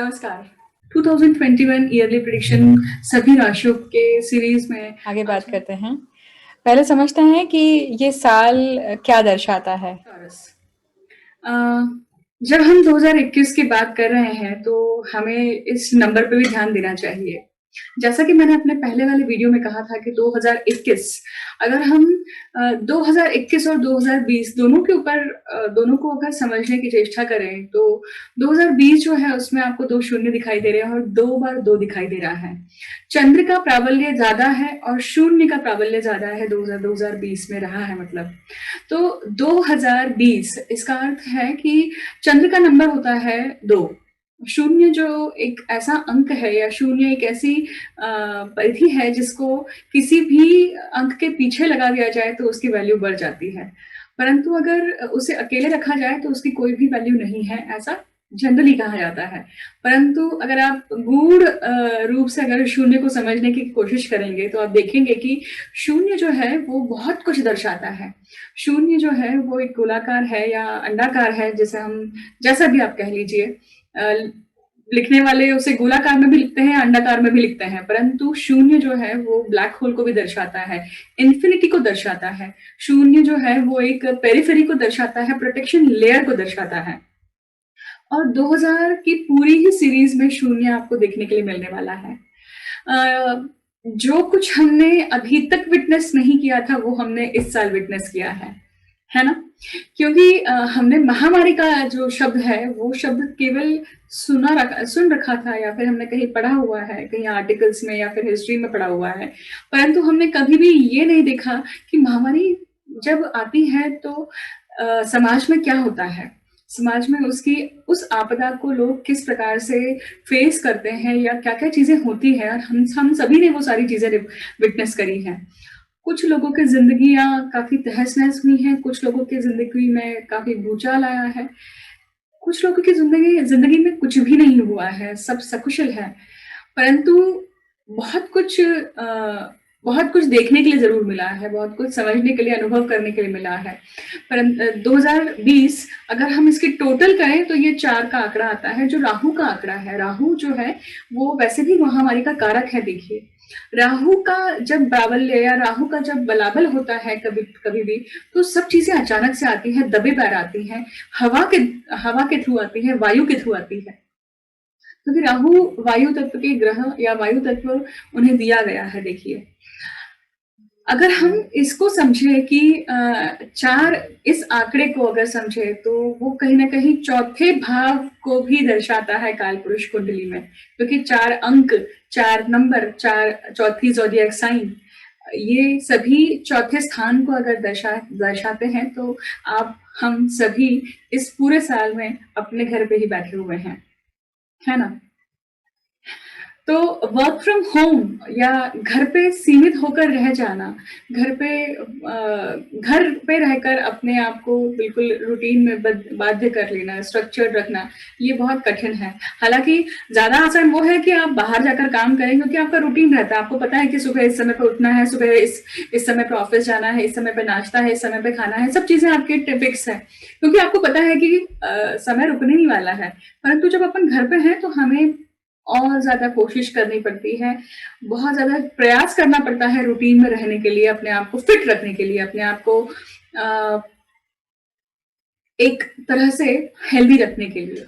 नमस्कार। 2021 yearly prediction सभी राशियों के सीरीज में आगे बात करते हैं। पहले समझते हैं कि ये साल क्या दर्शाता है। टॉरस। अ, जब हम 2021 की बात कर रहे हैं तो हमें इस नंबर पे भी ध्यान देना चाहिए। जैसा कि मैंने अपने पहले वाले वीडियो में कहा था कि 2021 अगर हम 2021 और 2020 दोनों के ऊपर दोनों को अगर समझने की चेष्टा करें तो 2020 जो है उसमें आपको 2 शून्य दिखाई दे रहे हैं और 2 बार 2 दिखाई दे रहा है। चंद्र का प्राबल्य ज़्यादा है और शून्य का प्राबल्य ज़्यादा है 2020 में रहा है मतलब। तो 2020 इसका अर्थ है कि चंद्र का नंबर होता है 2। शून्य जो एक ऐसा अंक है या शून्य एक ऐसी परिधि है जिसको किसी भी अंक के पीछे लगा दिया जाए तो उसकी वैल्यू बढ़ जाती है, परंतु अगर उसे अकेले रखा जाए तो उसकी कोई भी वैल्यू नहीं है, ऐसा जनरली कहा जाता है। परंतु अगर आप गूढ़ रूप से अगर शून्य को समझने की कोशिश करेंगे तो आप देखेंगे कि शून्य जो है वो बहुत कुछ दर्शाता है। शून्य जो है वो एक गोलाकार है या अंडाकार है, जैसे हम जैसा भी आप कह लीजिए। लिखने वाले उसे गोलाकार में भी लिखते हैं, अंडाकार में भी लिखते हैं, परंतु शून्य जो है वो ब्लैक होल को भी दर्शाता है, इन्फिनिटी को दर्शाता है। शून्य जो है वो एक पेरिफेरी को दर्शाता है, प्रोटेक्शन लेयर को दर्शाता है। और 2000 की पूरी ही सीरीज में शून्य आपको देखने के लिए मिलने वाला है। जो कुछ हमने अभी तक विटनेस नहीं किया था वो हमने इस साल विटनेस किया है ना? क्योंकि हमने महामारी का जो शब्द है वो शब्द केवल सुन रखा था या फिर हमने कहीं पढ़ा हुआ है, कहीं आर्टिकल्स में या फिर हिस्ट्री में पढ़ा हुआ है, परंतु हमने कभी भी ये नहीं देखा कि महामारी जब आती है तो समाज में क्या होता है, समाज में उसकी उस आपदा को लोग किस प्रकार से फेस करते हैं या क्या क्या चीजें होती हैं। और हम सभी ने वो सारी चीजें विटनेस करी हैं। कुछ लोगों की जिंदगियां काफी तहस नहस हुई हैं, कुछ लोगों की जिंदगी में काफी भूचाल आया है, कुछ लोगों की जिंदगी में कुछ भी नहीं हुआ है, सब सकुशल है, परंतु बहुत कुछ बहुत कुछ देखने के लिए जरूर मिला है, बहुत कुछ समझने के लिए, अनुभव करने के लिए मिला है। पर 2020 अगर हम इसकी टोटल करें तो ये 4 का आंकड़ा आता है, जो राहु का आंकड़ा है। राहु जो है वो वैसे भी महामारी का कारक है। देखिए, राहु का जब प्राबल्य या राहु का जब बलाबल होता है कभी कभी भी, तो सब चीजें अचानक से आती हैं, दबे पैर आती हैं, हवा के थ्रू आती है, वायु के थ्रू आती है, क्योंकि राहु वायु तत्व के ग्रह या वायु तत्व उन्हें दिया गया है। देखिए, अगर हम इसको समझे कि 4 इस आंकड़े को अगर समझे तो वो कहीं ना कहीं चौथे भाव को भी दर्शाता है काल पुरुष कुंडली में, क्योंकि 4 अंक, 4 नंबर, 4 चौथी ज़ोडिएक साइन, ये सभी चौथे स्थान को अगर दर्शाते हैं तो आप हम सभी इस पूरे साल में अपने घर पे ही बैठे हुए हैं, है ना? तो वर्क फ्रॉम होम या घर पे सीमित होकर रह जाना, घर पे रहकर अपने आप को बिल्कुल रूटीन में बाध्य कर लेना, स्ट्रक्चर्ड रखना, ये बहुत कठिन है। हालांकि ज्यादा आसान वो है कि आप बाहर जाकर काम करें, क्योंकि आपका रूटीन रहता है, आपको पता है कि सुबह इस समय पे उठना है, सुबह इस समय पे ऑफिस जाना है, इस समय पे नाश्ता है, इस समय पे खाना है, सब चीजें आपके फिक्स है, क्योंकि आपको पता है कि समय रुकने ही वाला है। परंतु जब अपन घर पे हैं तो हमें और ज्यादा कोशिश करनी पड़ती है, बहुत ज्यादा प्रयास करना पड़ता है रूटीन में रहने के लिए, अपने आप को फिट रखने के लिए, अपने आप को एक तरह से हेल्दी रखने के लिए।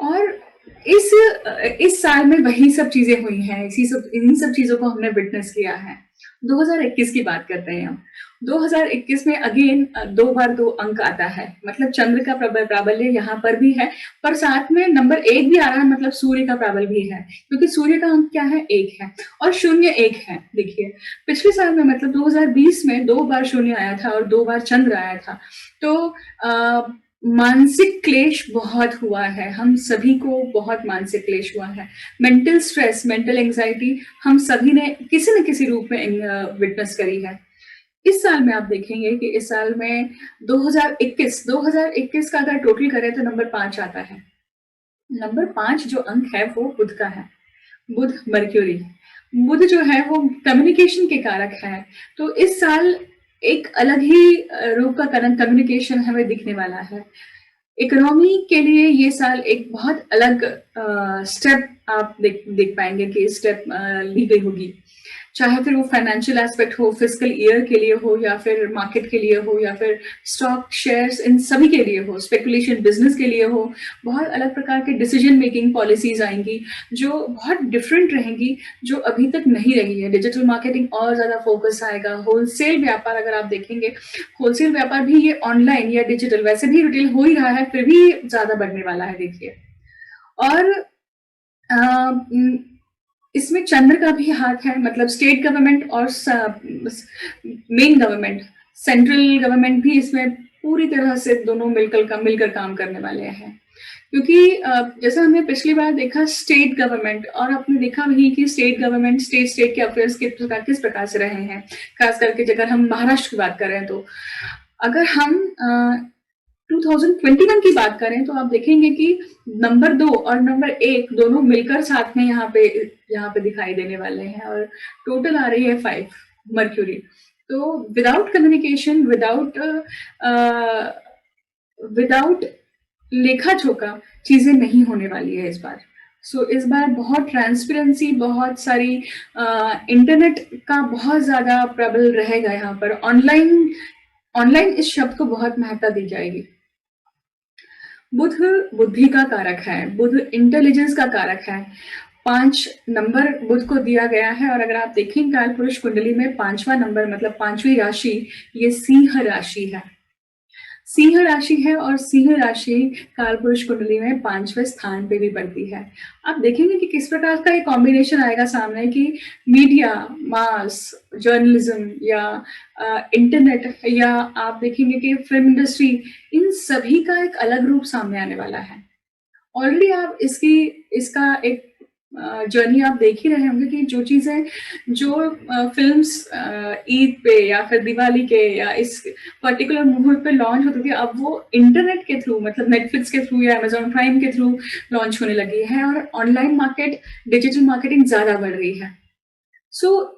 और इस साल में वही सब चीजें हुई हैं, इन्हीं सब चीजों को हमने विटनेस किया है। 2021 की बात करते हैं हम। 2021 में अगेन 2 बार 2 अंक आता है, मतलब चंद्र का प्राबल्य यहाँ पर भी है, पर साथ में नंबर 1 भी आ रहा है, मतलब सूर्य का प्राबल्य भी है, क्योंकि सूर्य का अंक क्या है, 1 है और शून्य 1 है। देखिए, पिछले साल में मतलब 2020 में 2 बार शून्य आया था और 2 बार चंद्र आया था, तो मानसिक क्लेश बहुत हुआ है, हम सभी को बहुत मानसिक क्लेश हुआ है, मेंटल स्ट्रेस, मेंटल एंजाइटी हम सभी ने किसी न किसी रूप में विटनेस करी है। इस साल में आप देखेंगे कि इस साल में 2021 का अगर टोटल करें तो नंबर 5 आता है। नंबर 5 जो अंक है वो बुध का है, बुध मर्क्यूरी। बुध जो है वो कम्युनिकेशन के कारक है, तो इस साल एक अलग ही रूप का कम्युनिकेशन हमें दिखने वाला है। इकोनॉमी के लिए ये साल एक बहुत अलग स्टेप आप देख पाएंगे कि स्टेप ली गई होगी, चाहे फिर वो फाइनेंशियल एस्पेक्ट हो, फिजिकल ईयर के लिए हो, या फिर मार्केट के लिए हो, या फिर स्टॉक शेयर्स, इन सभी के लिए हो, स्पेकुलेशन बिजनेस के लिए हो। बहुत अलग प्रकार के डिसीजन मेकिंग पॉलिसीज आएंगी जो बहुत डिफरेंट रहेंगी, जो अभी तक नहीं रही है। डिजिटल मार्केटिंग और ज्यादा फोकस आएगा। होलसेल व्यापार अगर आप देखेंगे, होलसेल व्यापार भी ये ऑनलाइन या डिजिटल, वैसे भी रिटेल हो ही रहा है, फिर भी ज्यादा बढ़ने वाला है, देखिए। और इसमें चंद्र का भी हाथ है, मतलब स्टेट गवर्नमेंट और मेन गवर्नमेंट, सेंट्रल गवर्नमेंट भी इसमें पूरी तरह से दोनों मिलकर काम करने वाले हैं। क्योंकि जैसा हमने पिछली बार देखा स्टेट गवर्नमेंट, और आपने देखा भी कि स्टेट गवर्नमेंट स्टेट के अफेयर्स किस प्रकार से रहे हैं, खास करके अगर हम महाराष्ट्र की बात करें तो। अगर हम 2021 की बात करें तो आप देखेंगे कि नंबर 2 और नंबर 1 दोनों मिलकर साथ में यहाँ पे दिखाई देने वाले हैं, और टोटल आ रही है 5 मर्क्यूरी। तो विदाउट कम्युनिकेशन, विदाउट लेखा जोखा चीजें नहीं होने वाली है इस बार। इस बार बहुत ट्रांसपेरेंसी, बहुत सारी इंटरनेट का बहुत ज्यादा प्रबल रहेगा यहाँ पर। ऑनलाइन इस शब्द को बहुत महत्ता दी जाएगी। बुध बुद्धि का कारक है, बुध इंटेलिजेंस का कारक है। 5 नंबर बुध को दिया गया है, और अगर आप देखें काल पुरुष कुंडली में 5वां नंबर, मतलब 5वीं राशि, ये सिंह राशि है। सिंह राशि है, और सिंह राशि कालपुरुष कुंडली में 5वें स्थान पे भी पड़ती है। आप देखेंगे कि किस प्रकार का एक कॉम्बिनेशन आएगा सामने, कि मीडिया, मास, जर्नलिज्म, या इंटरनेट, या आप देखेंगे कि फिल्म इंडस्ट्री, इन सभी का एक अलग रूप सामने आने वाला है। ऑलरेडी आप इसका एक जर्नी आप देख ही रहे होंगे कि जो चीजें, जो फिल्म्स ईद पे या फिर दिवाली के या इस पर्टिकुलर मुहूर्त पे लॉन्च होती थी, अब वो इंटरनेट के थ्रू, मतलब नेटफ्लिक्स के थ्रू या अमेजॉन प्राइम के थ्रू लॉन्च होने लगी है, और ऑनलाइन मार्केट, डिजिटल मार्केटिंग ज्यादा बढ़ रही है।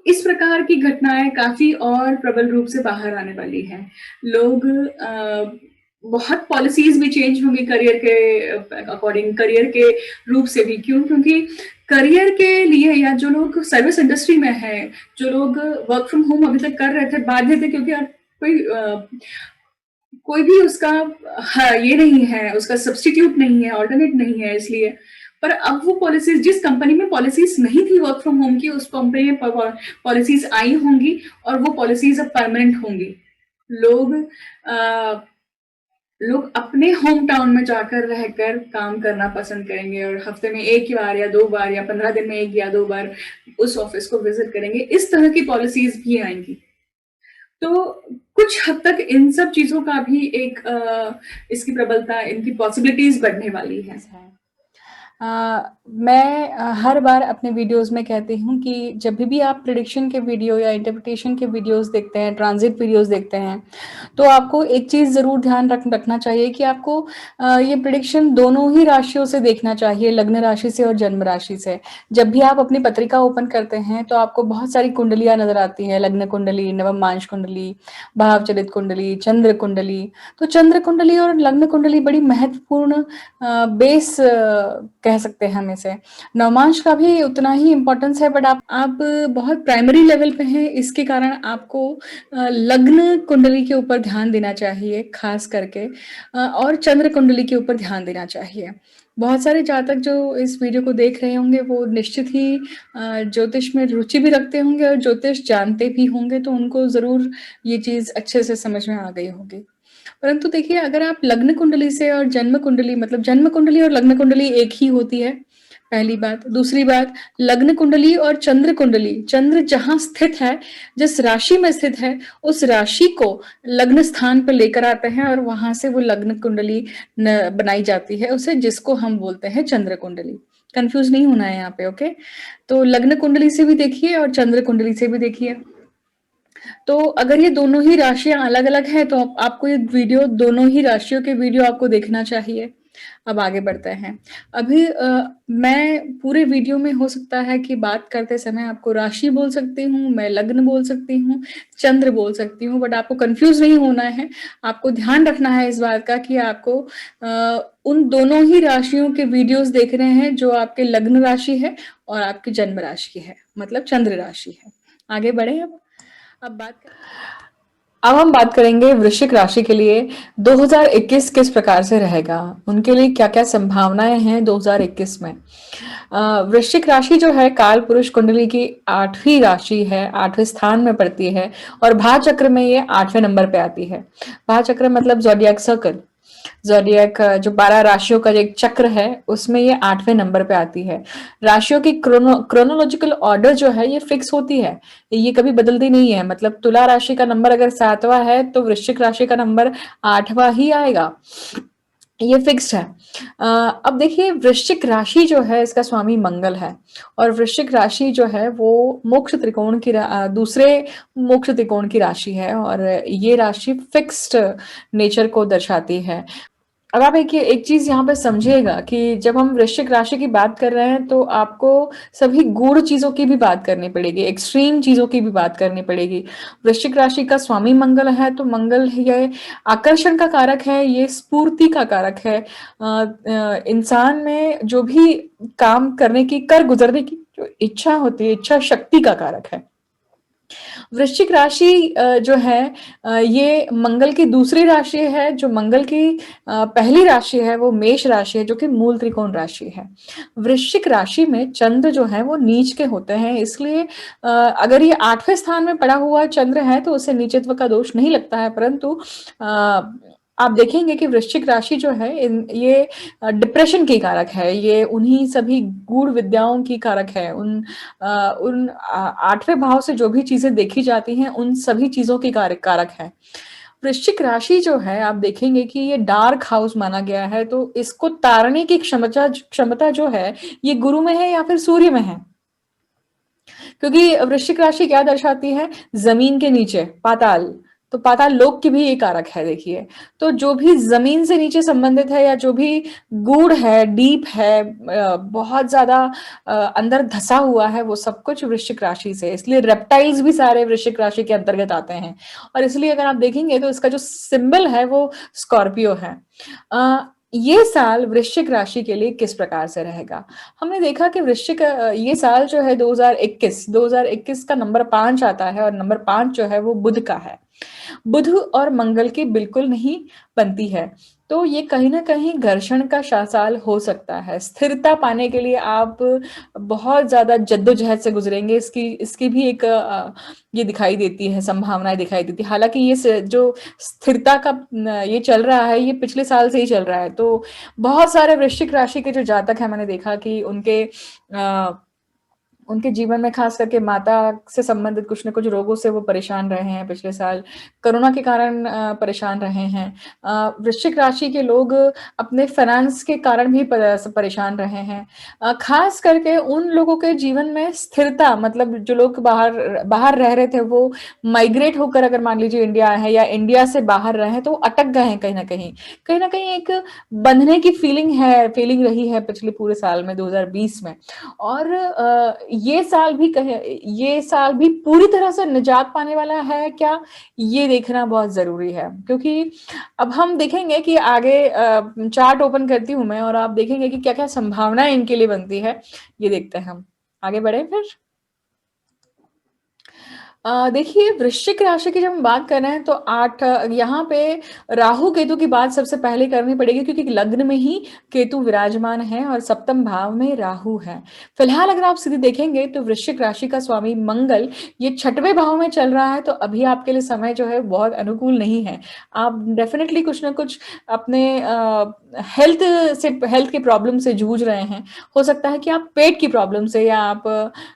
इस प्रकार की घटनाएं काफी और प्रबल रूप से बाहर आने वाली हैं। लोग बहुत पॉलिसीज भी चेंज होंगी करियर के अकॉर्डिंग, करियर के रूप से भी। क्यों? क्योंकि करियर के लिए, या जो लोग सर्विस इंडस्ट्री में है, जो लोग वर्क फ्रॉम होम अभी तक कर रहे थे, बाध्य थे, क्योंकि अब कोई भी उसका ये नहीं है, उसका सब्स्टिट्यूट नहीं है, ऑल्टरनेट नहीं है, इसलिए। पर अब वो पॉलिसीज, जिस कंपनी में पॉलिसीज नहीं थी वर्क फ्रॉम होम की, उस कंपनी में पॉलिसीज आई होंगी, और वो पॉलिसीज अब परमानेंट होंगी। लोग अपने होम टाउन में जाकर रहकर काम करना पसंद करेंगे, और हफ्ते में 1 बार या 2 बार या 15 दिन में 1 या 2 बार उस ऑफिस को विजिट करेंगे। इस तरह की पॉलिसीज भी आएंगी। तो कुछ हद तक इन सब चीजों का भी एक इसकी प्रबलता, इनकी पॉसिबिलिटीज बढ़ने वाली है। मैं हर बार अपने वीडियोस में कहती हूँ कि जब भी आप प्रेडिक्शन के वीडियो या इंटरप्रिटेशन के वीडियोस देखते हैं, ट्रांजिट वीडियोस देखते हैं, तो आपको एक चीज़ ज़रूर ध्यान रखना चाहिए कि आपको ये प्रेडिक्शन दोनों ही राशियों से देखना चाहिए, लग्न राशि से और जन्म राशि से। जब भी आप अपनी पत्रिका ओपन करते हैं तो आपको बहुत सारी कुंडलियाँ नज़र आती हैं, लग्न कुंडली, नवमांश कुंडली, भावचलित कुंडली, चंद्र कुंडली। तो चंद्र कुंडली और लग्न कुंडली बड़ी महत्वपूर्ण बेस कह सकते हैं हम इसे। नवमांश का भी उतना ही इम्पोर्टेंस है, बट आप बहुत प्राइमरी लेवल पे हैं, इसके कारण आपको लग्न कुंडली के ऊपर ध्यान देना चाहिए खास करके, और चंद्र कुंडली के ऊपर ध्यान देना चाहिए। बहुत सारे जातक जो इस वीडियो को देख रहे होंगे वो निश्चित ही ज्योतिष में रुचि भी रखते होंगे और ज्योतिष जानते भी होंगे, तो उनको ज़रूर ये चीज़ अच्छे से समझ में आ गई होगी। परंतु देखिए, अगर आप लग्न कुंडली से और जन्म कुंडली, मतलब जन्म कुंडली और लग्न कुंडली एक ही होती है, पहली बात। दूसरी बात, लग्न कुंडली और चंद्र कुंडली, चंद्र जहाँ स्थित है, जिस राशि में स्थित है, उस राशि को लग्न स्थान पर लेकर आते हैं और वहां से वो लग्न कुंडली बनाई जाती है उसे, जिसको हम बोलते हैं चंद्र कुंडली। कंफ्यूज नहीं होना है यहाँ पे, ओके? तो लग्न कुंडली से भी देखिए और चंद्र कुंडली से भी देखिए। तो अगर ये दोनों ही राशियां अलग अलग हैं तो आपको ये वीडियो, दोनों ही राशियों के वीडियो आपको देखना चाहिए। अब आगे बढ़ते हैं। अभी मैं पूरे वीडियो में हो सकता है कि बात करते समय आपको राशि बोल सकती हूँ, मैं लग्न बोल सकती हूँ, चंद्र बोल सकती हूँ, बट आपको कन्फ्यूज़ नहीं होना है। आपको ध्यान रखना है इस बात का कि आपको उन दोनों ही राशियों के वीडियोज़ देख रहे हैं जो आपके लग्न राशि है और आपकी जन्म राशि है, मतलब चंद्र राशि है। आगे बढ़ें अब? अब बात करें अब हम बात करेंगे वृश्चिक राशि के लिए 2021 किस प्रकार से रहेगा, उनके लिए क्या-क्या संभावनाएं हैं 2021 में। वृश्चिक राशि जो है काल पुरुष कुंडली की 8वीं राशि है, 8वें स्थान में पड़ती है और भा चक्र में ये 8वें नंबर पे आती है। भा चक्र मतलब ज़ोडिएक सर्कल। ज़ोडिएक जो 12 राशियों का एक चक्र है, उसमें ये 8वें नंबर पे आती है। राशियों की क्रोनोलॉजिकल ऑर्डर जो है ये फिक्स होती है, ये कभी बदलती नहीं है। मतलब तुला राशि का नंबर अगर 7वां है तो वृश्चिक राशि का नंबर 8वां ही आएगा, ये फिक्स्ड है। अब देखिए वृश्चिक राशि जो है इसका स्वामी मंगल है और वृश्चिक राशि जो है वो मोक्ष त्रिकोण की दूसरे मोक्ष त्रिकोण की राशि है और ये राशि फिक्स्ड नेचर को दर्शाती है। अब आप एक चीज़ यहाँ पे समझिएगा कि जब हम वृश्चिक राशि की बात कर रहे हैं तो आपको सभी गूढ़ चीज़ों की भी बात करनी पड़ेगी, एक्सट्रीम चीज़ों की भी बात करनी पड़ेगी। वृश्चिक राशि का स्वामी मंगल है तो मंगल ये आकर्षण का कारक है, ये स्फूर्ति का कारक है। इंसान में जो भी काम करने की, कर गुजरने की जो इच्छा होती है, इच्छा शक्ति का कारक है। वृश्चिक राशि जो है ये मंगल की दूसरी राशि है, जो मंगल की पहली राशि है वो मेष राशि है जो कि मूल त्रिकोण राशि है। वृश्चिक राशि में चंद्र जो है वो नीच के होते हैं, इसलिए अगर ये 8वें स्थान में पड़ा हुआ चंद्र है तो उसे नीचत्व का दोष नहीं लगता है, परंतु आप देखेंगे कि वृश्चिक राशि जो है ये डिप्रेशन की कारक है, ये उन्हीं सभी गूढ़ विद्याओं की कारक है, उन 8वें भाव से जो भी चीजें देखी जाती हैं उन सभी चीजों की कारक है। वृश्चिक राशि जो है आप देखेंगे कि ये डार्क हाउस माना गया है, तो इसको तारने की क्षमता जो है ये गुरु में है या फिर सूर्य में है। क्योंकि वृश्चिक राशि क्या दर्शाती है, जमीन के नीचे पाताल, तो पाताल लोक की भी एक कारक है। देखिए तो जो भी जमीन से नीचे संबंधित है या जो भी गूढ़ है, डीप है, बहुत ज्यादा अंदर धसा हुआ है, वो सब कुछ वृश्चिक राशि से, इसलिए रेप्टाइल्स भी सारे वृश्चिक राशि के अंतर्गत आते हैं और इसलिए अगर आप देखेंगे तो इसका जो सिंबल है वो स्कॉर्पियो है। ये साल वृश्चिक राशि के लिए किस प्रकार से रहेगा? हमने देखा कि वृश्चिक ये साल जो है 2021 का नंबर 5 आता है और नंबर 5 जो है वो बुध का है। बुध और मंगल की बिल्कुल नहीं बनती है, तो ये कहीं न कहीं घर्षण का साल हो सकता है। स्थिरता पाने के लिए आप बहुत ज़्यादा जद्दोजहद से गुज़रेंगे, इसकी इसकी भी एक ये दिखाई देती है, संभावनाएँ दिखाई देती है। हालाँकि ये जो स्थिरता का ये चल रहा है, ये पिछले साल से ही चल रहा है, तो बहुत सारे वृश्चिक राशि के जो जातक हैं, मैंने देखा कि उनके जीवन में खास करके माता से संबंधित कुछ न कुछ रोगों से वो परेशान रहे हैं पिछले साल, कोरोना के कारण परेशान रहे हैं। वृश्चिक राशि के लोग अपने फाइनेंस के कारण भी परेशान रहे हैं। खास करके उन लोगों के जीवन में स्थिरता, मतलब जो लोग बाहर बाहर रह रहे थे वो माइग्रेट होकर अगर मान लीजिए इंडिया आए हैं या इंडिया से बाहर रहे हैं तो वो अटक गए हैं कहीं न कहीं। कहीं न कहीं एक बंधने की फीलिंग रही है पिछले पूरे साल में 2020 में। और ये साल भी पूरी तरह से निजात पाने वाला है क्या, ये देखना बहुत ज़रूरी है। क्योंकि अब हम देखेंगे कि आगे चार्ट ओपन करती हूँ मैं और आप देखेंगे कि क्या-क्या संभावनाएँ इनके लिए बनती है, ये देखते हैं हम। आगे बढ़ें फिर? देखिए वृश्चिक राशि की जब हम बात कर रहे हैं तो 8 यहाँ पे राहु केतु की बात सबसे पहले करनी पड़ेगी क्योंकि लग्न में ही केतु विराजमान है और सप्तम भाव में राहु है। फिलहाल अगर आप सीधे देखेंगे तो वृश्चिक राशि का स्वामी मंगल ये 6वें भाव में चल रहा है, तो अभी आपके लिए समय जो है बहुत अनुकूल नहीं है। आप डेफिनेटली कुछ ना कुछ अपने हेल्थ के प्रॉब्लम से जूझ रहे हैं। हो सकता है कि आप पेट की प्रॉब्लम से या आप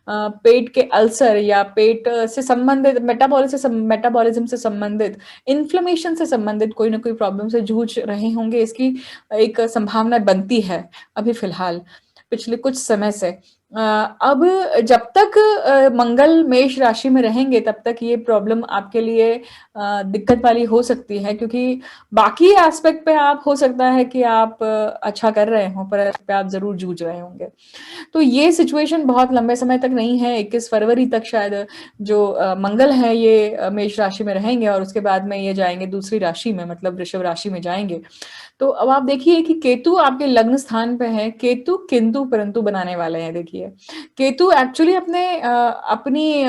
पेट के अल्सर या पेट से संबंधित मेटाबॉलिज्म से संबंधित, इन्फ्लेमेशन से संबंधित कोई ना कोई प्रॉब्लम से जूझ रहे होंगे, इसकी एक संभावना बनती है अभी फिलहाल पिछले कुछ समय से। अब जब तक मंगल मेष राशि में रहेंगे तब तक ये प्रॉब्लम आपके लिए दिक्कत वाली हो सकती है, क्योंकि बाकी एस्पेक्ट पे आप हो सकता है कि आप अच्छा कर रहे हो, पर इस पे आप जरूर जूझ रहे होंगे। तो ये सिचुएशन बहुत लंबे समय तक नहीं है, 21 फरवरी तक शायद जो मंगल है ये मेष राशि में रहेंगे और उसके बाद में ये जाएंगे दूसरी राशि में, मतलब वृषभ राशि में जाएंगे। तो अब आप देखिए कि केतु आपके लग्न स्थान पे है, केतु किंतु परंतु बनाने वाले हैं। देखिए केतु एक्चुअली अपनी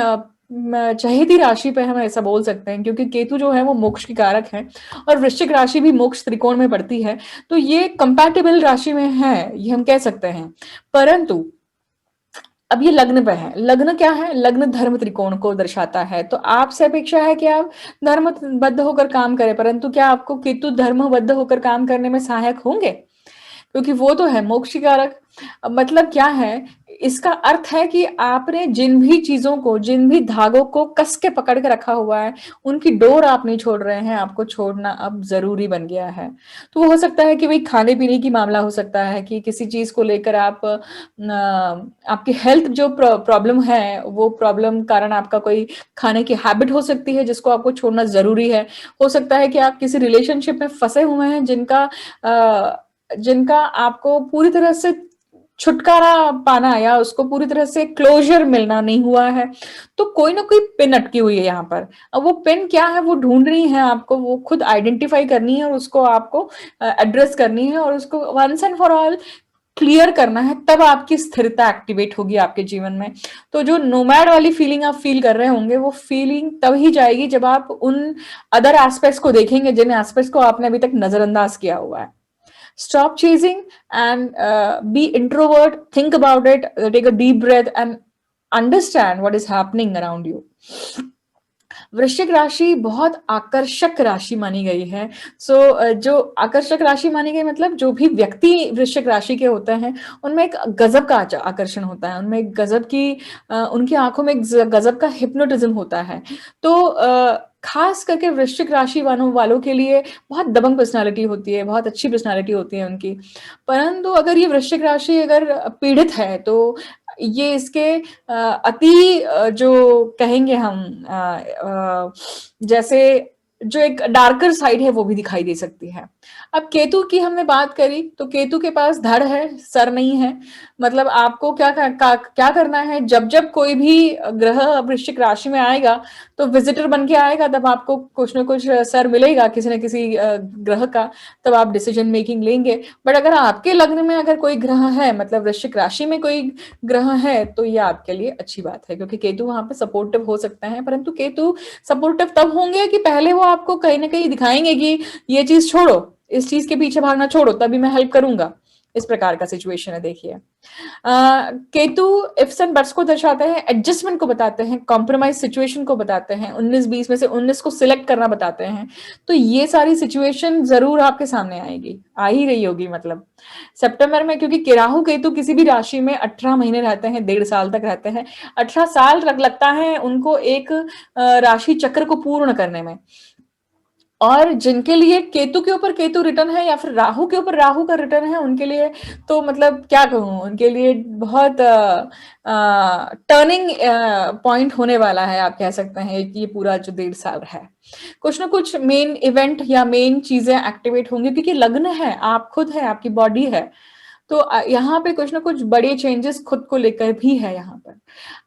चहेती राशि पे हम ऐसा बोल सकते हैं, क्योंकि केतु जो है वो मोक्ष की कारक है और वृश्चिक राशि भी मोक्ष त्रिकोण में पड़ती है, तो ये कंपैटिबल राशि में है, ये हम कह सकते हैं। परंतु अब ये लग्न पे है, लग्न क्या है, लग्न धर्म त्रिकोण को दर्शाता है, तो आपसे अपेक्षा है कि आप धर्मबद्ध होकर काम करें, परंतु क्या आपको केतु धर्मबद्ध होकर काम करने में सहायक होंगे, क्योंकि वो तो है मोक्ष कारक। मतलब क्या है, इसका अर्थ है कि आपने जिन भी चीजों को, जिन भी धागों को कस के पकड़ के रखा हुआ है, उनकी डोर आप नहीं छोड़ रहे हैं, आपको छोड़ना अब जरूरी बन गया है। तो वो हो सकता है कि भाई खाने पीने की मामला हो सकता है कि किसी चीज को लेकर आप आपकी हेल्थ जो प्रॉब्लम है, वो प्रॉब्लम कारण आपका कोई खाने की हैबिट हो सकती है जिसको आपको छोड़ना जरूरी है। हो सकता है कि आप किसी रिलेशनशिप में फंसे हुए हैं जिनका आपको पूरी तरह से छुटकारा पाना या उसको पूरी तरह से क्लोजर मिलना नहीं हुआ है, तो कोई ना कोई पिन अटकी हुई है यहाँ पर। अब वो पिन क्या है वो ढूंढ रही है आपको, वो खुद आइडेंटिफाई करनी है और उसको आपको एड्रेस करनी है और उसको once and for all clear करना है, तब आपकी स्थिरता एक्टिवेट होगी आपके जीवन में। तो जो नोमैड वाली फीलिंग आप फील कर रहे होंगे, वो फीलिंग तब ही जाएगी जब आप उन अदर एस्पेक्ट्स को देखेंगे जिन एस्पेक्ट्स को आपने अभी तक नजरअंदाज किया हुआ है। Stop chasing and be introvert, think about it, take a deep breath and understand what is happening around you. वृश्चिक राशि बहुत आकर्षक राशि मानी गई है। जो आकर्षक राशि मानी गई, मतलब जो भी व्यक्ति वृश्चिक राशि के होते हैं उनमें एक गजब का आकर्षण होता है, उनमें एक गजब की उनकी आंखों में एक गजब का हिप्नोटिज्म होता है। तो खास करके वृश्चिक राशि वालों के लिए बहुत दबंग पर्सनालिटी होती है, बहुत अच्छी पर्सनालिटी होती है उनकी। परंतु अगर ये वृश्चिक राशि अगर पीड़ित है तो ये इसके जो कहेंगे हम जैसे जो एक डार्कर साइड है वो भी दिखाई दे सकती है। अब केतु की हमने बात करी तो केतु के पास धड़ है, सर नहीं है। मतलब आपको क्या करना है, जब जब कोई भी ग्रह वृश्चिक राशि में आएगा तो विजिटर बन के आएगा, तब आपको कुछ ना कुछ सर मिलेगा किसी न किसी ग्रह का, तब आप डिसीजन मेकिंग लेंगे। बट अगर आपके लग्न में अगर कोई ग्रह है, मतलब वृश्चिक राशि में कोई ग्रह है, तो ये आपके लिए अच्छी बात है, क्योंकि केतु वहां पे सपोर्टिव हो सकता है। परंतु केतु सपोर्टिव तब होंगे कि पहले वो आपको कहीं ना कहीं दिखाएंगे कि ये चीज छोड़ो, इस चीज के पीछे भागना छोड़ो, तभी मैं हेल्प करूंगा। इस प्रकार का सिचुएशन है। देखिए केतु इफ्स एंड बट्स को दर्शाते हैं, एडजस्टमेंट को बताते हैं, कॉम्प्रोमाइज सिचुएशन को बताते हैं, 19-20 में से 19 को सिलेक्ट करना बताते हैं। तो ये सारी सिचुएशन जरूर आपके सामने आएगी, आ ही रही होगी। मतलब सितंबर में, क्योंकि राहु केतु किसी भी राशि में 18 महीने रहते हैं, 1.5 साल तक रहते हैं। 18 साल लगता है उनको एक राशि चक्र को पूर्ण करने में। और जिनके लिए केतु के ऊपर केतु रिटर्न है या फिर राहु के ऊपर राहु का रिटर्न है, उनके लिए तो मतलब क्या कहूँ, उनके लिए बहुत टर्निंग पॉइंट होने वाला है। आप कह सकते हैं ये पूरा जो 1.5 साल है, कुछ ना कुछ मेन इवेंट या मेन चीजें एक्टिवेट होंगी, क्योंकि लग्न है, आप खुद है, आपकी बॉडी है। तो यहाँ पे कुछ ना कुछ बड़े चेंजेस खुद को लेकर भी है। यहाँ पर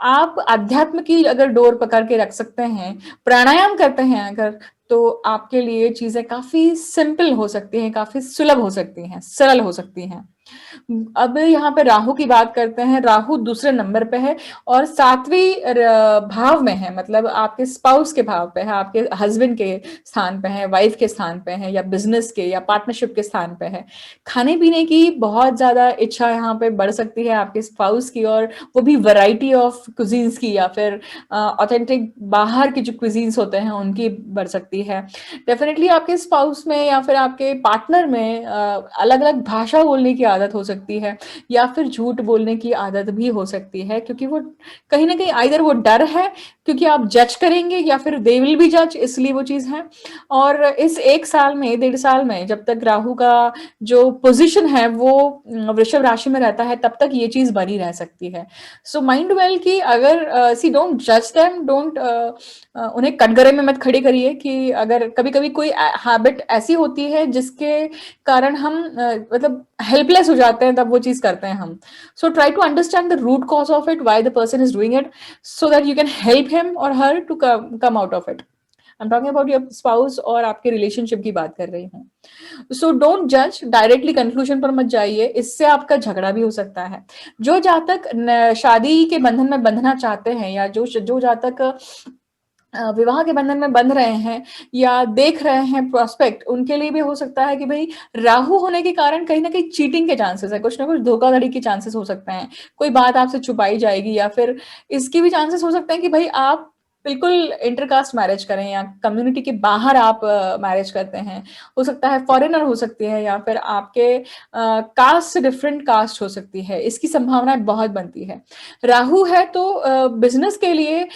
आप अध्यात्म की अगर डोर पकड़ के रख सकते हैं, प्राणायाम करते हैं अगर, तो आपके लिए चीजें काफी सिंपल हो सकती हैं, काफी सुलभ हो सकती हैं, सरल हो सकती हैं। अब यहाँ पे राहु की बात करते हैं। राहु दूसरे नंबर पे है और 7वें भाव में है, मतलब आपके स्पाउस के भाव पे है, आपके हस्बैंड के स्थान पे है, वाइफ के स्थान पे है, या बिजनेस के या पार्टनरशिप के स्थान पे है। खाने पीने की बहुत ज्यादा इच्छा यहाँ पे बढ़ सकती है आपके स्पाउस की, और वो भी वैरायटी ऑफ कुजीन्स की, या फिर ऑथेंटिक बाहर के जो कुजीन्स होते हैं उनकी बढ़ सकती है। डेफिनेटली आपके स्पाउस में या फिर आपके पार्टनर में अलग अलग भाषा बोलने की आदत हो सकती है, या फिर झूठ बोलने की आदत भी हो सकती है, क्योंकि वो कहीं ना कहीं आइदर वो डर है क्योंकि आप जज करेंगे, या फिर दे विल बी जज, इसलिए वो चीज है। और इस 1 साल में, 1.5 साल में, जब तक राहु का जो पोजीशन है वो वृषभ राशि में रहता है, तब तक ये चीज बनी रह सकती है। सो माइंड वेल कि अगर सी डोंट जज देम, डोंट उन्हें कटघरे में मत खड़ी करिए। कि अगर कभी कभी कोई हैबिट ऐसी होती है जिसके कारण हम मतलब हेल्पलेस हो जाते हैं, तब वो चीज करते हैं हम। So try to understand the root cause of it, why the person is doing it, so that you can help him और her to come out of it. I am talking about your spouse और आपके relationship की बात कर रही हूँ। So don't जज, directly conclusion पर मत जाइए, इससे आपका झगड़ा भी हो सकता है। जो जातक शादी के बंधन में बंधना चाहते हैं, या जो जातक विवाह के बंधन में बंध रहे हैं या देख रहे हैं प्रोस्पेक्ट, उनके लिए भी हो सकता है कि भाई राहु होने के कारण कहीं ना कहीं चीटिंग के चांसेस है, कुछ ना कुछ धोखाधड़ी के चांसेस हो सकते हैं, कोई बात आपसे छुपाई जाएगी, या फिर इसकी भी चांसेस हो सकते हैं कि भाई आप बिल्कुल इंटरकास्ट मैरिज करें, या कम्युनिटी के बाहर आप मैरिज करते हैं। हो सकता है फॉरेनर हो सकती है, या फिर आपके कास्ट से डिफरेंट कास्ट हो सकती है, इसकी संभावनाएं बहुत बनती है। राहु है तो बिजनेस के लिए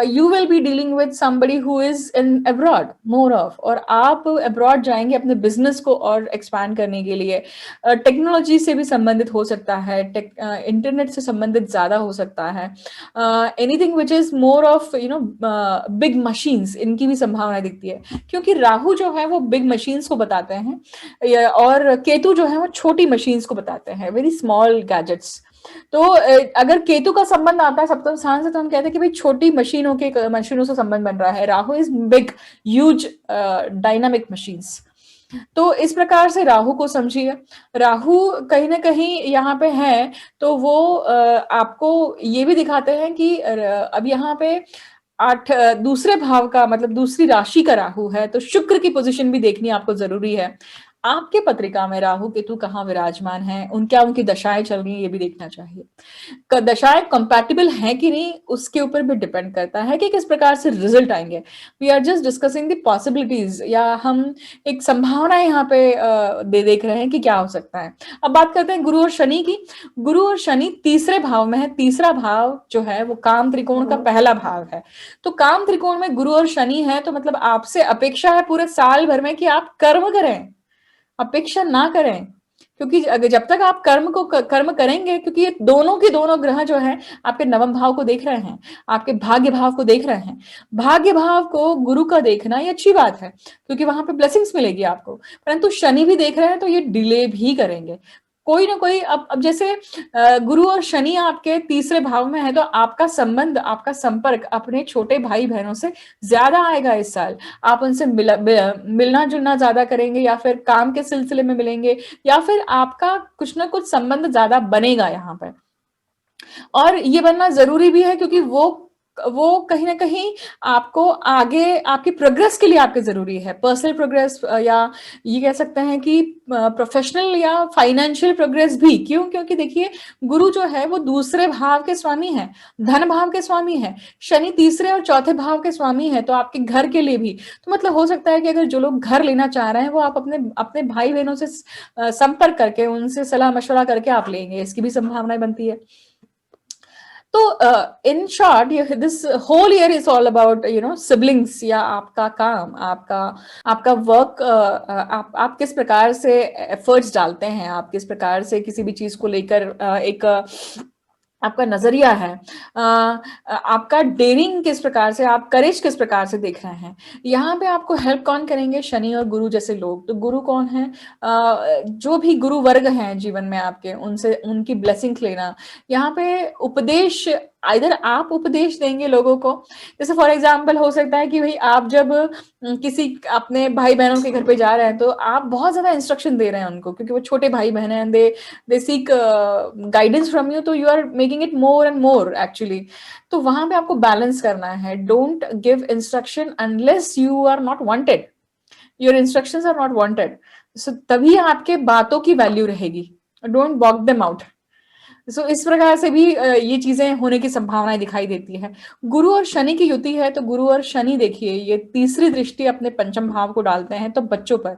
you will be dealing with somebody who is in abroad more of, और आप अब्रॉड जाएंगे अपने बिजनेस को और एक्सपैंड करने के लिए। टेक्नोलॉजी से भी संबंधित हो सकता है, इंटरनेट से संबंधित ज्यादा हो सकता है, anything which is more of you know big machines, इनकी भी संभावना दिखती है, क्योंकि राहु जो है वो बिग मशीन्स को बताते हैं, और केतु जो है वो छोटी मशीन्स को बताते हैं, वेरी स्मॉल गैजेट्स। तो अगर केतु का संबंध आता है सप्तम स्थान से, तो हम कहते हैं कि भाई छोटी मशीनों से संबंध बन रहा है। Rahu is big, huge, dynamic machines. तो इस प्रकार से राहु को समझिए। राहु कहीं ना कहीं यहाँ पे है तो वो आपको ये भी दिखाते हैं कि अब यहाँ पे दूसरे भाव का मतलब दूसरी राशि का राहु है, तो शुक्र की पोजीशन भी देखनी आपको जरूरी है। आपके पत्रिका में राहु केतु कहाँ विराजमान है, उनकी दशाएं चल रही है, ये भी देखना चाहिए। दशाएं कंपैटिबल है कि नहीं, उसके ऊपर भी डिपेंड करता है कि किस प्रकार से रिजल्ट आएंगे। We are just discussing the possibilities, या हम एक संभावना यहाँ पे देख रहे हैं कि क्या हो सकता है। अब बात करते हैं गुरु और शनि की। गुरु और शनि तीसरे भाव में है। तीसरा भाव जो है वो काम त्रिकोण का पहला भाव है। तो काम त्रिकोण में गुरु और शनि है, तो मतलब आपसे अपेक्षा है पूरे साल भर में कि आप कर्म करें, अपेक्षा ना करें। क्योंकि अगर जब तक आप कर्म करेंगे, क्योंकि ये दोनों के दोनों ग्रह जो है आपके नवम भाव को देख रहे हैं, आपके भाग्य भाव को देख रहे हैं। भाग्य भाव को गुरु का देखना ये अच्छी बात है, क्योंकि वहां पे ब्लेसिंग्स मिलेगी आपको। परंतु शनि भी देख रहे हैं, तो ये डिले भी करेंगे कोई ना कोई। अब जैसे गुरु और शनि आपके तीसरे भाव में है, तो आपका संबंध, आपका संपर्क अपने छोटे भाई बहनों से ज्यादा आएगा इस साल। आप उनसे मिलना जुलना ज्यादा करेंगे, या फिर काम के सिलसिले में मिलेंगे, या फिर आपका कुछ ना कुछ संबंध ज्यादा बनेगा यहाँ पर। और ये बनना जरूरी भी है, क्योंकि वो कहीं ना कहीं आपको आगे आपकी प्रोग्रेस के लिए आपके जरूरी है। पर्सनल प्रोग्रेस, या ये कह सकते हैं कि प्रोफेशनल या फाइनेंशियल प्रोग्रेस भी। क्यों? क्योंकि देखिए गुरु जो है वो दूसरे भाव के स्वामी है, धन भाव के स्वामी है। शनि तीसरे और चौथे भाव के स्वामी है, तो आपके घर के लिए भी। तो मतलब हो सकता है कि अगर जो लोग घर लेना चाह रहे हैं, वो आप अपने अपने भाई बहनों से संपर्क करके, उनसे सलाह मशवरा करके आप लेंगे, इसकी भी संभावनाएं बनती है। तो in short this whole year is all about siblings, या आपका काम, आपका वर्क, आप किस प्रकार से एफर्ट्स डालते हैं, आप किस प्रकार से किसी भी चीज को लेकर एक आपका नजरिया है, आपका डेयरिंग किस प्रकार से, आप करेज किस प्रकार से देख रहे हैं। यहाँ पे आपको हेल्प कौन करेंगे? शनि और गुरु जैसे लोग। तो गुरु कौन है? जो भी गुरु वर्ग हैं जीवन में आपके, उनसे उनकी ब्लेसिंग्स लेना। यहाँ पे उपदेश, इधर आप उपदेश देंगे लोगों को। जैसे फॉर एग्जाम्पल हो सकता है कि भाई आप जब किसी अपने भाई बहनों के घर पे जा रहे हैं, तो आप बहुत ज्यादा इंस्ट्रक्शन दे रहे हैं उनको, क्योंकि वो छोटे भाई बहन हैं, they seek guidance from you, तो you are making it more and more actually. तो वहां पे आपको बैलेंस करना है। Don't give instruction unless you are not wanted, your instructions are not wanted. So तभी आपके बातों की वैल्यू रहेगी। Don't walk them out. इस प्रकार से भी ये चीजें होने की संभावनाएं दिखाई देती है। गुरु और शनि की युति है, तो गुरु और शनि देखिए ये तीसरी दृष्टि अपने पंचम भाव को डालते हैं, तो बच्चों पर,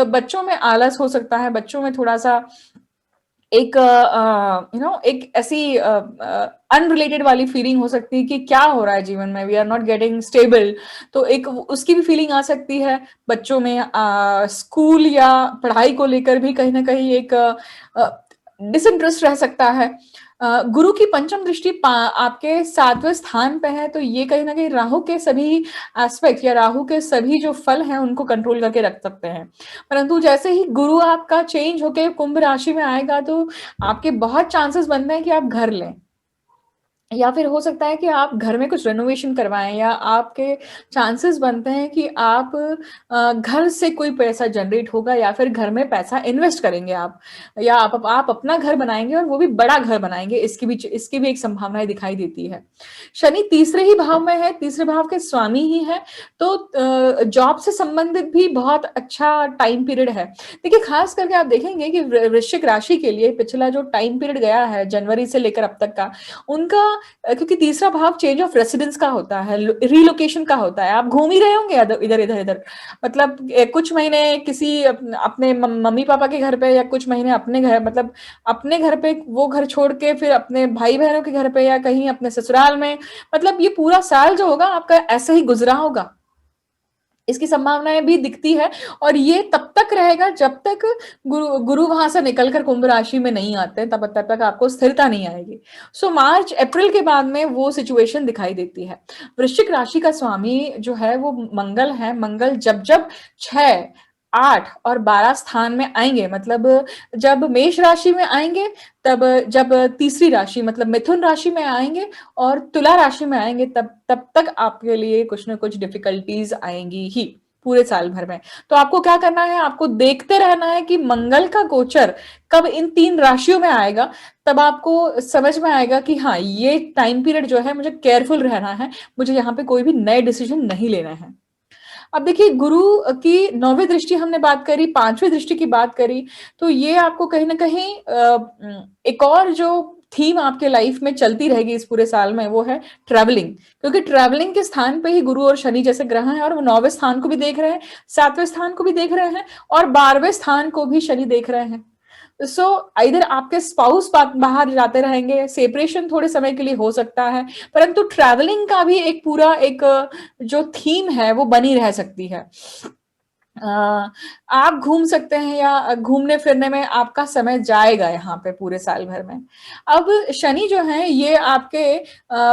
बच्चों में आलस हो सकता है, बच्चों में थोड़ा सा एक एक ऐसी अनरिलेटेड वाली फीलिंग हो सकती है कि क्या हो रहा है जीवन में, we are not getting stable, तो एक उसकी भी फीलिंग आ सकती है बच्चों में। स्कूल या पढ़ाई को लेकर भी कहीं ना कहीं एक डिसइंटरेस्ट रह सकता है। गुरु की पंचम दृष्टि आपके 7वें स्थान पे है, तो ये कहीं ना कहीं राहु के सभी एस्पेक्ट या राहु के सभी जो फल हैं उनको कंट्रोल करके रख सकते हैं। परंतु जैसे ही गुरु आपका चेंज होके कुंभ राशि में आएगा, तो आपके बहुत चांसेस बनते हैं कि आप घर लें, या फिर हो सकता है कि आप घर में कुछ रेनोवेशन करवाएं, या आपके चांसेस बनते हैं कि आप घर से कोई पैसा जनरेट होगा, या फिर घर में पैसा इन्वेस्ट करेंगे आप, या आप अपना घर बनाएंगे और वो भी बड़ा घर बनाएंगे, इसकी भी एक संभावनाएं दिखाई देती है। शनि तीसरे ही भाव में है, तीसरे भाव के स्वामी ही है, तो जॉब से संबंधित भी बहुत अच्छा टाइम पीरियड है। देखिए खास करके आप देखेंगे कि वृश्चिक राशि के लिए पिछला जो टाइम पीरियड गया है जनवरी से लेकर अब तक का, उनका क्योंकि तीसरा भाव चेंज ऑफ रेसिडेंस का होता है, रिलोकेशन का होता है, आप घूम ही रहे होंगे इधर इधर इधर, मतलब कुछ महीने किसी अपने मम्मी पापा के घर पे, या कुछ महीने अपने घर, मतलब अपने घर पे वो घर छोड़ के फिर अपने भाई बहनों के घर पे, या कहीं अपने ससुराल में, मतलब ये पूरा साल जो होगा आपका ऐसे ही गुजरा होगा, इसकी संभावनाएं भी दिखती है। और ये तब तक रहेगा जब तक गुरु वहां से निकलकर कुंभ राशि में नहीं आते, तब तक आपको स्थिरता नहीं आएगी। सो मार्च अप्रैल के बाद में वो सिचुएशन दिखाई देती है। वृश्चिक राशि का स्वामी जो है वो मंगल है। मंगल जब जब 6, 8 और 12 स्थान में आएंगे, मतलब जब मेष राशि में आएंगे, तब जब तीसरी राशि मतलब मिथुन राशि में आएंगे और तुला राशि में आएंगे, तब तक आपके लिए कुछ ना कुछ डिफिकल्टीज आएंगी ही पूरे साल भर में। तो आपको क्या करना है, आपको देखते रहना है कि मंगल का गोचर कब इन 3 राशियों में आएगा, तब आपको समझ में आएगा कि हाँ ये टाइम पीरियड जो है मुझे केयरफुल रहना है, मुझे यहाँ पे कोई भी नए डिसीजन नहीं लेना है। अब देखिए गुरु की 9वीं दृष्टि हमने बात करी, 5वीं दृष्टि की बात करी, तो ये आपको कहीं ना कहीं एक और जो थीम आपके लाइफ में चलती रहेगी इस पूरे साल में, वो है ट्रैवलिंग। क्योंकि ट्रैवलिंग के स्थान पे ही गुरु और शनि जैसे ग्रह हैं, और वो 9वें स्थान को भी देख रहे हैं, 7वें स्थान को भी देख रहे हैं, और 12वें स्थान को भी शनि देख रहे हैं। सो इधर आपके स्पाउस बाहर जाते रहेंगे, सेपरेशन थोड़े समय के लिए हो सकता है, परंतु ट्रैवलिंग का भी एक पूरा एक जो थीम है वो बनी रह सकती है। आप घूम सकते हैं, या घूमने फिरने में आपका समय जाएगा यहाँ पे पूरे साल भर में। अब शनि जो है ये आपके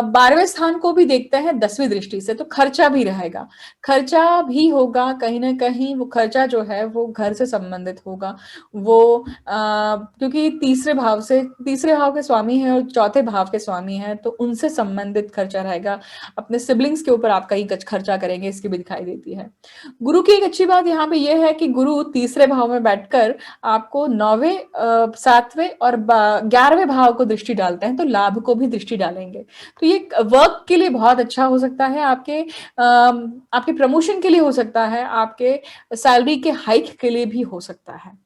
12वें स्थान को भी देखते हैं 10वीं दृष्टि से, तो खर्चा भी रहेगा, खर्चा भी होगा कहीं ना कहीं। वो खर्चा जो है वो घर से संबंधित होगा, वो क्योंकि तीसरे भाव के स्वामी है और चौथे भाव के स्वामी है, तो उनसे संबंधित खर्चा रहेगा। अपने सिबलिंग्स के ऊपर आप कहीं खर्चा करेंगे, इसकी भी दिखाई देती है। गुरु की एक अच्छी बात यहाँ पे ये है कि गुरु तीसरे भाव में बैठकर आपको 9वें, 7वें और 11वें भाव को दृष्टि डालते हैं, तो लाभ को भी दृष्टि डालेंगे। तो ये वर्क के लिए बहुत अच्छा हो सकता है, आपके प्रमोशन के लिए हो सकता है, आपके सैलरी के हाइक के लिए भी हो सकता है।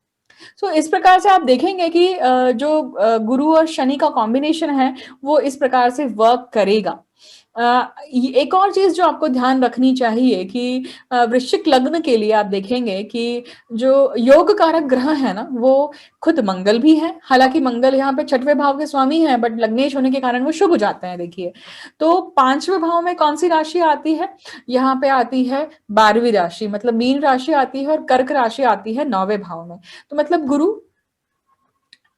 सो इस प्रकार से आप देखेंगे कि जो गुरु और शनि का कॉम्बिनेशन है वो इस प्रकार से वर्क करेगा। एक और चीज जो आपको ध्यान रखनी चाहिए कि वृश्चिक लग्न के लिए आप देखेंगे कि जो योग कारक ग्रह है ना, वो खुद मंगल भी है। हालांकि मंगल यहाँ पे 6वें भाव के स्वामी है, बट लग्नेश होने के कारण वो शुभ हो जाते हैं। देखिए तो 5वें भाव में कौन सी राशि आती है, यहाँ पे आती है 12वीं राशि, मतलब मीन राशि आती है, और कर्क राशि आती है 9वें भाव में। तो मतलब गुरु,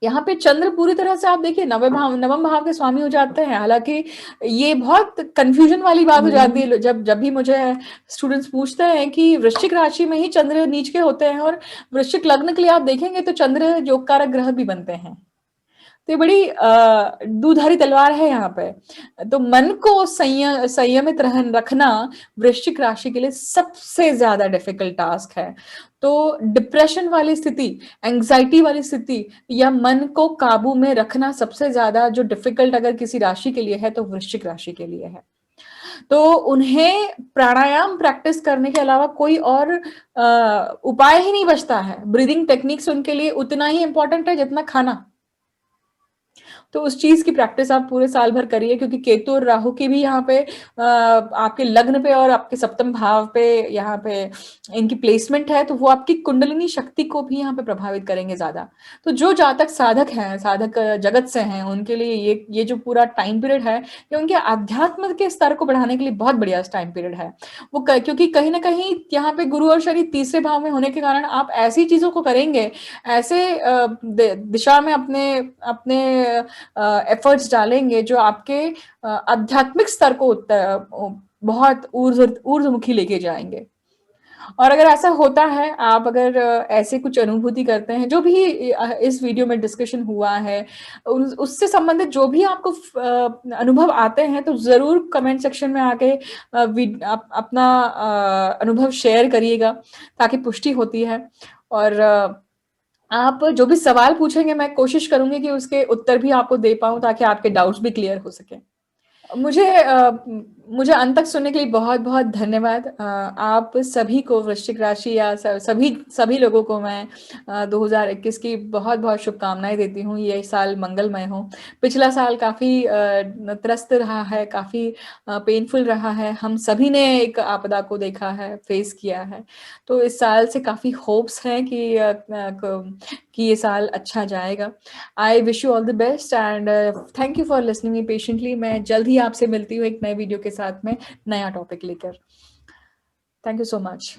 यहाँ पे चंद्र पूरी तरह से आप देखिए नवम भाव के स्वामी हो जाते हैं। हालांकि ये बहुत कंफ्यूजन वाली बात हो जाती है जब भी मुझे स्टूडेंट्स पूछते हैं कि वृश्चिक राशि में ही चंद्र नीच के होते हैं, और वृश्चिक लग्न के लिए आप देखेंगे तो चंद्र योग कारक ग्रह भी बनते हैं। तो ये बड़ी दूधारी तलवार है यहाँ पे। तो मन को संयमित रखना वृश्चिक राशि के लिए सबसे ज्यादा डिफिकल्ट टास्क है। तो डिप्रेशन वाली स्थिति, एंग्जाइटी वाली स्थिति, या मन को काबू में रखना सबसे ज्यादा जो डिफिकल्ट अगर किसी राशि के लिए है तो वृश्चिक राशि के लिए है। तो उन्हें प्राणायाम प्रैक्टिस करने के अलावा कोई और उपाय ही नहीं बचता है। ब्रीदिंग टेक्निक्स उनके लिए उतना ही इंपॉर्टेंट है जितना खाना। तो उस चीज़ की प्रैक्टिस आप पूरे साल भर करिए, क्योंकि केतु और राहु की भी यहाँ पे आपके लग्न पे और आपके सप्तम भाव पे यहाँ पे इनकी प्लेसमेंट है, तो वो आपकी कुंडलिनी शक्ति को भी यहाँ पे प्रभावित करेंगे ज़्यादा। तो जो जातक साधक हैं, साधक जगत से हैं, उनके लिए ये जो पूरा टाइम पीरियड है, ये उनके अध्यात्म के स्तर को बढ़ाने के लिए बहुत बढ़िया टाइम पीरियड है। क्योंकि कहीं ना कहीं यहाँ पे गुरु और शनि तीसरे भाव में होने के कारण आप ऐसी चीजों को करेंगे, ऐसे दिशा में अपने अपने एफर्ट्स डालेंगे जो आपके आध्यात्मिक स्तर को बहुत ऊर्ध्वमुखी लेके जाएंगे। और अगर ऐसा होता है, आप अगर ऐसे कुछ अनुभूति करते हैं, जो भी इस वीडियो में डिस्कशन हुआ है, उससे संबंधित जो भी आपको अनुभव आते हैं, तो जरूर कमेंट सेक्शन में आके अपना अनुभव शेयर करिएगा, ताकि पुष्टि होती है। और आप जो भी सवाल पूछेंगे, मैं कोशिश करूंगी कि उसके उत्तर भी आपको दे पाऊं, ताकि आपके डाउट्स भी क्लियर हो सके। मुझे अंत तक सुनने के लिए बहुत बहुत धन्यवाद। आप सभी को, वृश्चिक राशि या सभी लोगों को मैं 2021 की बहुत बहुत शुभकामनाएं देती हूँ। ये साल मंगलमय हो। पिछला साल काफ़ी त्रस्त रहा है, काफ़ी पेनफुल रहा है। हम सभी ने एक आपदा को देखा है, फेस किया है। तो इस साल से काफ़ी होप्स हैं कि ये साल अच्छा जाएगा। I wish you all the best and thank you for listening me patiently. मैं जल्द ही आपसे मिलती हूँ एक नए वीडियो के साथ में, नया टॉपिक लेकर। Thank you so much.